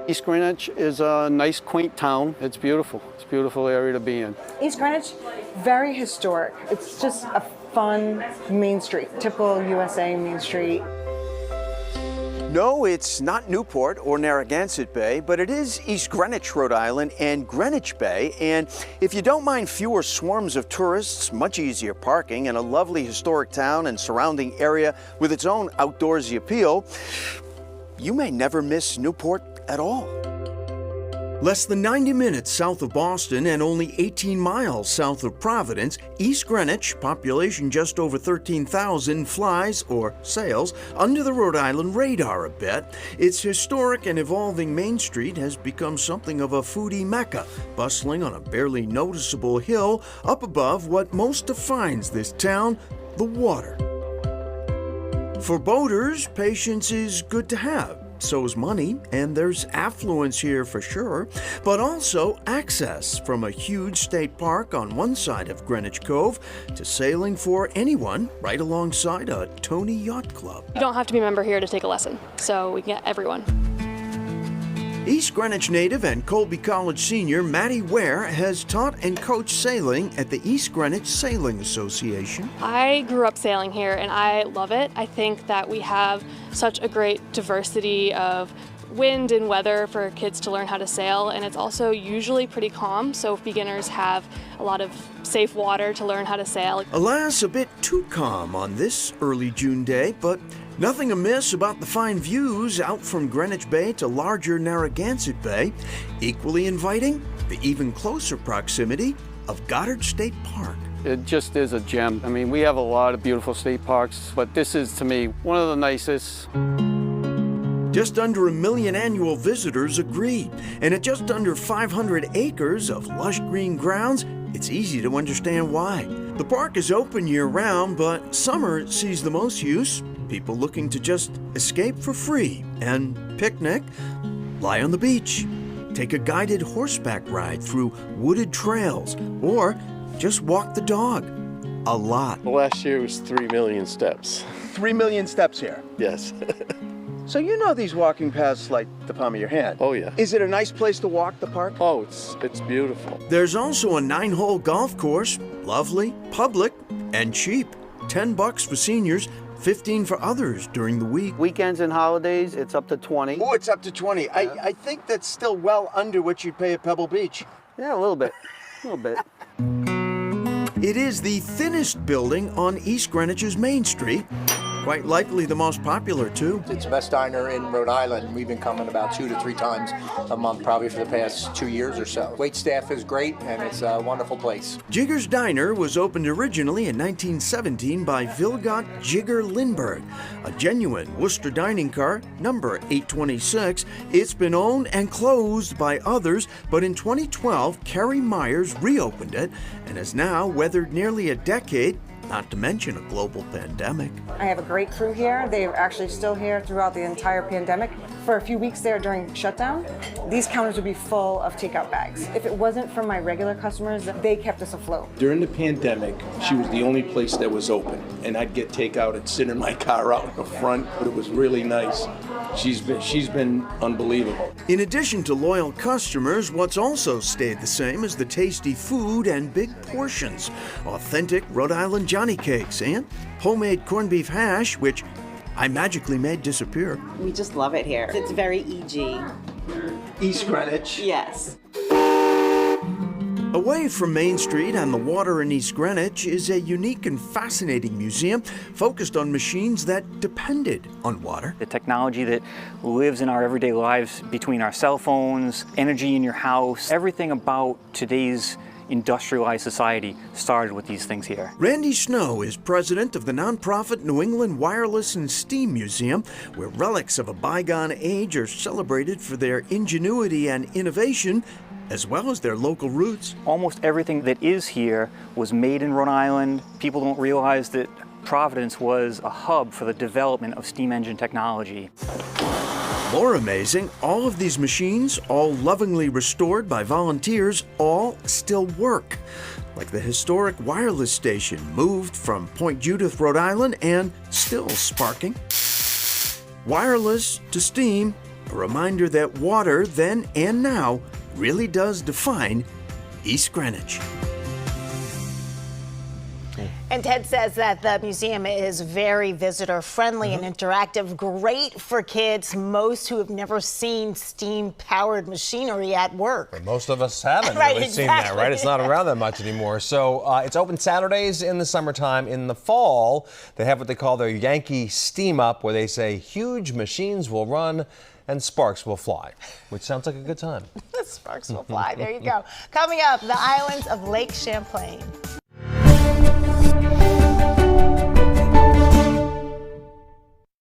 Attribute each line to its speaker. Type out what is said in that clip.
Speaker 1: East Greenwich is a nice, quaint town. It's beautiful. It's a beautiful area to be in.
Speaker 2: East Greenwich, very historic. It's just a fun main street, typical USA main street.
Speaker 3: No, it's not Newport or Narragansett Bay, but it is East Greenwich, Rhode Island, and Greenwich Bay. And if you don't mind fewer swarms of tourists, much easier parking, and a lovely historic town and surrounding area with its own outdoorsy appeal, you may never miss Newport at all. Less than 90 minutes south of Boston and only 18 miles south of Providence, East Greenwich, population just over 13,000, flies, or sails, under the Rhode Island radar a bit. Its historic and evolving Main Street has become something of a foodie mecca, bustling on a barely noticeable hill up above what most defines this town, the water. For boaters, patience is good to have. So is money, and there's affluence here for sure, but also access from a huge state park on one side of Greenwich Cove to sailing for anyone right alongside a Tony Yacht Club.
Speaker 4: You don't have to be a member here to take a lesson, so we can get everyone.
Speaker 3: East Greenwich native and Colby College senior Maddie Ware has taught and coached sailing at the East Greenwich Sailing Association.
Speaker 4: I grew up sailing here and I love it. I think that we have such a great diversity of wind and weather for kids to learn how to sail, and it's also usually pretty calm, so beginners have a lot of safe water to learn how to sail.
Speaker 3: Alas, a bit too calm on this early June day, but nothing amiss about the fine views out from Greenwich Bay to larger Narragansett Bay. Equally inviting, the even closer proximity of Goddard State Park.
Speaker 1: It just is a gem. I mean, we have a lot of beautiful state parks, but this is, to me, one of the nicest.
Speaker 3: Just under 1 million annual visitors agree, and at just under 500 acres of lush green grounds, it's easy to understand why. The park is open year-round, but summer sees the most use. People looking to just escape for free and picnic, lie on the beach, take a guided horseback ride through wooded trails, or just walk the dog. A lot.
Speaker 5: Well, last year was 3 million steps.
Speaker 3: 3 million steps here.
Speaker 5: Yes.
Speaker 3: So you know these walking paths like the palm of your hand.
Speaker 5: Oh, yeah.
Speaker 3: Is it a nice place to walk the park?
Speaker 5: Oh, it's beautiful.
Speaker 3: There's also a 9-hole golf course, lovely, public, and cheap. $10 for seniors, $15 for others during the week.
Speaker 1: Weekends and holidays, it's up to 20.
Speaker 3: Oh, it's up to 20. I think that's still well under what you'd pay at Pebble Beach.
Speaker 1: Yeah, a little bit. A little bit.
Speaker 3: It is the thinnest building on East Greenwich's Main Street. Quite likely the most popular, too.
Speaker 6: It's the best diner in Rhode Island. We've been coming about 2 to 3 times a month, probably for the past 2 years or so. Wait staff is great, and it's a wonderful place.
Speaker 3: Jigger's Diner was opened originally in 1917 by Vilgot Jigger Lindbergh, a genuine Worcester dining car, number 826. It's been owned and closed by others, but in 2012, Carrie Myers reopened it and has now weathered nearly a decade, not to mention a global pandemic.
Speaker 2: I have a great crew here. They're actually still here throughout the entire pandemic. For a few weeks there during shutdown, these counters would be full of takeout bags. If it wasn't for my regular customers, they kept us afloat.
Speaker 7: During the pandemic, she was the only place that was open, and I'd get takeout and sit in my car out in the front, but it was really nice. She's been unbelievable.
Speaker 3: In addition to loyal customers, what's also stayed the same is the tasty food and big portions. Authentic Rhode Island Johnny cakes and homemade corned beef hash, which I magically made disappear.
Speaker 8: We just love it here. It's very EG.
Speaker 3: East Greenwich.
Speaker 8: Yes.
Speaker 3: Away from Main Street and the water in East Greenwich is a unique and fascinating museum focused on machines that depended on water.
Speaker 9: The technology that lives in our everyday lives between our cell phones, energy in your house, everything about today's industrialized society started with these things here.
Speaker 3: Randy Snow is president of the nonprofit New England Wireless and Steam Museum, where relics of a bygone age are celebrated for their ingenuity and innovation, as well as their local roots.
Speaker 9: Almost everything that is here was made in Rhode Island. People don't realize that Providence was a hub for the development of steam engine technology.
Speaker 3: More amazing, all of these machines, all lovingly restored by volunteers, all still work. Like the historic wireless station moved from Point Judith, Rhode Island, and still sparking. Wireless to steam, A reminder that water then and now really does define East Greenwich.
Speaker 10: And Ted says that the museum is very visitor-friendly and interactive, great for kids, most who have never seen steam-powered machinery at work.
Speaker 11: But most of us haven't
Speaker 10: Right,
Speaker 11: really seen that, right? It's not around that much anymore. So it's open Saturdays in the summertime. In the fall, they have what they call their Yankee Steam Up, where they say huge machines will run and sparks will fly, which sounds like a good time.
Speaker 10: Sparks will fly. There you go. Coming up, the islands of Lake Champlain.